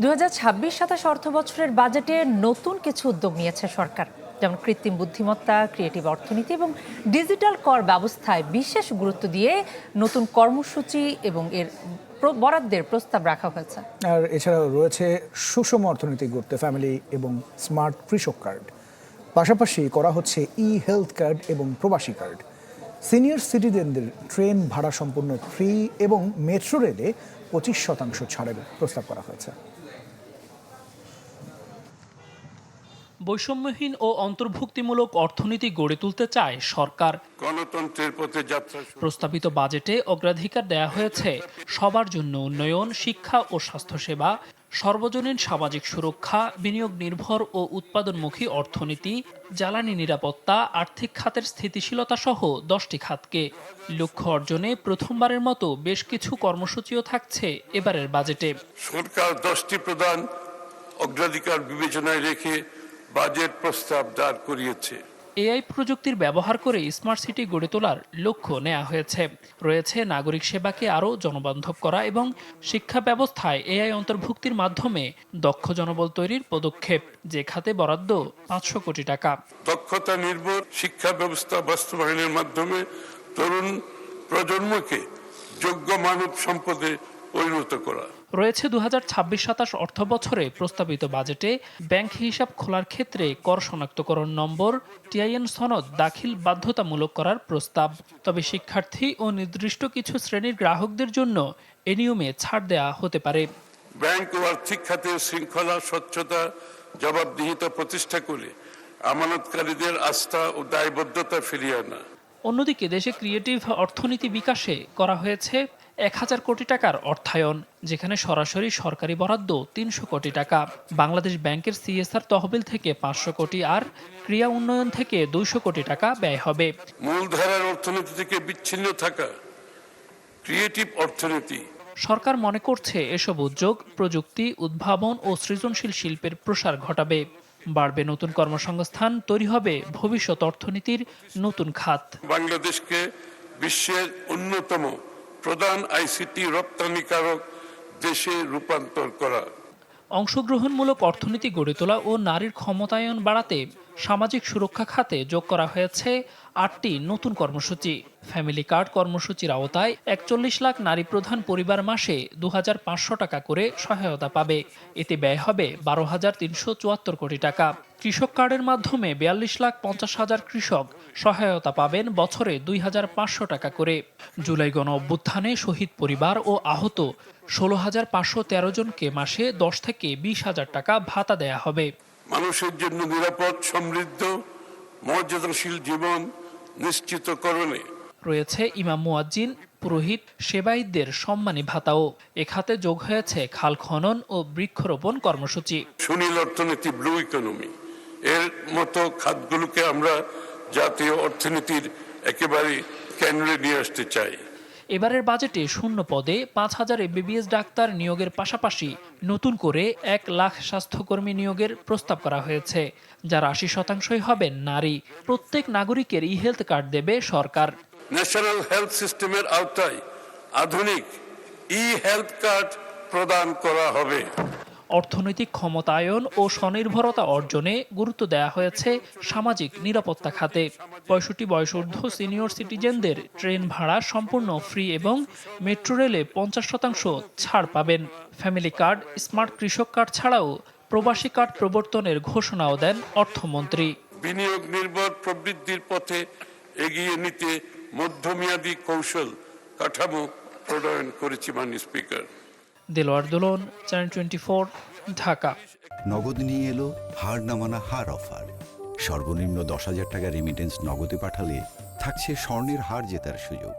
২০২৬-২৭ অর্থবছরের বাজেটে নতুন কিছু উদ্যোগ নিয়েছে সরকার, যেমন কৃত্রিম বুদ্ধিমত্তা, ক্রিয়েটিভ অর্থনীতি এবং ডিজিটাল কর ব্যবস্থায় বিশেষ গুরুত্ব দিয়ে নতুন কর্মসূচি এবং এর বরাদ্দের প্রস্তাব রাখা হয়েছে। আর এছাড়াও রয়েছে সুষম অর্থনীতি গড়তে ফ্যামিলি এবং স্মার্ট কৃষক কার্ড। পাশাপাশি করা হচ্ছে হেলথ কার্ড এবং প্রবাসী কার্ড। সিনিয়র সিটিজেনদের ট্রেন ভাড়া সম্পূর্ণ ফ্রি এবং মেট্রো রেলে 25% ছাড়ের প্রস্তাব করা হয়েছে। বৈষম্যহীন ও অন্তর্ভুক্তিমূলক অর্থনীতি গড়ে তুলতে চায় সরকার। গণতন্ত্রের পথে যাত্রা প্রস্তাবিত বাজেটে অগ্রাধিকার দেয়া হয়েছে সবার জন্য উন্নয়ন, শিক্ষা ও স্বাস্থ্যসেবা, সর্বজনীন সামাজিক সুরক্ষা, বিনিয়োগ নির্ভর ও উৎপাদনমুখী অর্থনীতি, জ্বালানি নিরাপত্তা, আর্থিক খাতের স্থিতিশীলতা সহ 10টি খাতকে। লক্ষ্য অর্জনে প্রথমবারের মতো বেশ কিছু কর্মসূচিও থাকছে এবারের বাজেটে। সরকার 10টি প্রধান অগ্রাধিকার বিবেচনায় রেখে বাজেট প্রস্তাব দাঁড় করিয়েছে। এআই প্রযুক্তির ব্যবহার করে স্মার্ট সিটি গড়ে তোলার লক্ষ্য নেওয়া হয়েছে। রয়েছে নাগরিক সেবাকে আরও জনবান্ধব করা এবং শিক্ষা ব্যবস্থায় এআই অন্তর্ভুক্তির মাধ্যমে দক্ষ জনবল তৈরির পদক্ষেপ, যে খাতে বরাদ্দ 500 কোটি টাকা। দক্ষতা নির্ভর শিক্ষা ব্যবস্থা বাস্তবায়নের মাধ্যমে তরুণ প্রজন্মকে যোগ্য মানব সম্পদে পরিণত করা। রয়েছে 2026-27 অর্থ বছরে প্রস্তাবিত বাজেটে ব্যাংক হিসাব খোলার ক্ষেত্রে কর শনাক্তকরণ নম্বর, টিআইএন সনদ দাখিল বাধ্যতামূলক করার প্রস্তাব। তবে শিক্ষার্থী ও নির্দিষ্ট কিছু শ্রেণীর গ্রাহকদের জন্য এ নিয়মে ছাড় দেওয়া হতে পারে। ব্যাংক ও আর্থিক খাতে শৃঙ্খলা, স্বচ্ছতা, জবাবদিহিতা প্রতিষ্ঠা করে আমানতকারীদের আস্থা ও দায়বদ্ধতা ফিরিয়ে আনা। অন্যদিকে দেশে ক্রিয়েটিভ অর্থনীতি বিকাশে করা হয়েছে 1000 কোটি টাকার অর্থায়ন, যেখানে সরাসরি সরকারি বরাদ্দ 300 কোটি টাকা। বাংলাদেশ ব্যাংকের সিএসআর তহবিল থেকে 500 কোটি আর ক্রিয়া উন্নয়ন থেকে 200 কোটি টাকা ব্যয় হবে। মূলধারার অর্থনীতি থেকে বিচ্ছিন্ন থাকা ক্রিয়েটিভ অর্থনীতি। সরকার মনে করছে এসব উদ্যোগ প্রযুক্তি, উদ্ভাবন ও সৃজনশীল শিল্পের প্রসার ঘটাবে। বাড়বে নতুন কর্মসংস্থান, তৈরি হবে ভবিষ্যৎ অর্থনীতির নতুন খাত। বাংলাদেশকে বিশ্বের অন্যতম প্রধান আইসিটি রপ্তানিকারক দেশে রূপান্তর করা। অংশগ্রহণমূলক অর্থনীতি গড়ে তোলা ও নারীর ক্ষমতায়ন বাড়াতে সামাজিক সুরক্ষা খাতে যোগ করা হয়েছে 8টি নতুন কর্মসূচি। ফ্যামিলি কার্ড কর্মসূচির আওতায় 41 লাখ নারী প্রধান পরিবার মাসে 2500 টাকা করে সহায়তা পাবে। এতে ব্যয় হবে 12,374 কোটি টাকা। কৃষক কার্ডের মাধ্যমে 42,50,000 কৃষক সহায়তা পাবেন বছরে 2,500 টাকা করে। জুলাই গণ অভ্যুত্থানে শহীদ পরিবার ও আহত 16,513 জনকে মাসে 10 থেকে 20,000 টাকা ভাতা দেয়া হবে। মানুষের জন্য নিরাপদ, সমৃদ্ধ, মর্যাদাশীল জীবন নিশ্চিতকরণে রয়েছে ইমাম, মুয়াজ্জিন, পুরোহিত, সেবায়িতদের সম্মানী ভাতাও। এ খাতে যোগ হয়েছে খাল খনন ও বৃক্ষরোপণ কর্মসূচি। সুনীল অর্থনীতি, ব্লু ইকোনমি এর মতো খাতগুলোকে আমরা জাতীয় অর্থনীতির একেবারে কেন্দ্রে নিয়ে আসতে চাই। এবারের বাজেটে শূন্য পদে 5,000 এমবিবিএস ডাক্তার নিয়োগের পাশাপাশি নতুন করে 1 লাখ স্বাস্থ্যকর্মী নিয়োগের প্রস্তাব করা হয়েছে, যার 80%ই হবেন নারী। প্রত্যেক নাগরিকের হেলথ কার্ড দেবে সরকার। ন্যাশনাল হেলথ সিস্টেমের আওতায় আধুনিক হেলথ কার্ড প্রদান করা হবে। অর্থনৈতিক ক্ষমতায়ন ও স্বনির্ভরতা অর্জনে গুরুত্ব দেওয়া হয়েছে সামাজিক নিরাপত্তা খাতে। 65 বয়সোর্ধ্ব সিনিয়র সিটিজেনদের ট্রেন ভাড়া সম্পূর্ণ ফ্রি এবং মেট্রো রেলে 50% ছাড় পাবেন। ফ্যামিলি কার্ড, স্মার্ট কৃষক কার্ড ছাড়াও প্রবাসী কার্ড প্রবর্তনের ঘোষণাও দেন অর্থমন্ত্রী। বিনিয়োগ নির্ভর প্রবৃদ্ধির পথে এগিয়ে নিতে মধ্যমেয়াদী কৌশল কাঠামো প্রণয়ন করেছি মাননীয় স্পিকার। দেলোয়ার দোলন, চ্যানেল 24, ঢাকা। নগদ নিয়ে এলো হার না মানা হার অফার। সর্বনিম্ন 10,000 টাকা রেমিটেন্স নগদে পাঠালে থাকছে স্বর্ণের হার জেতার সুযোগ।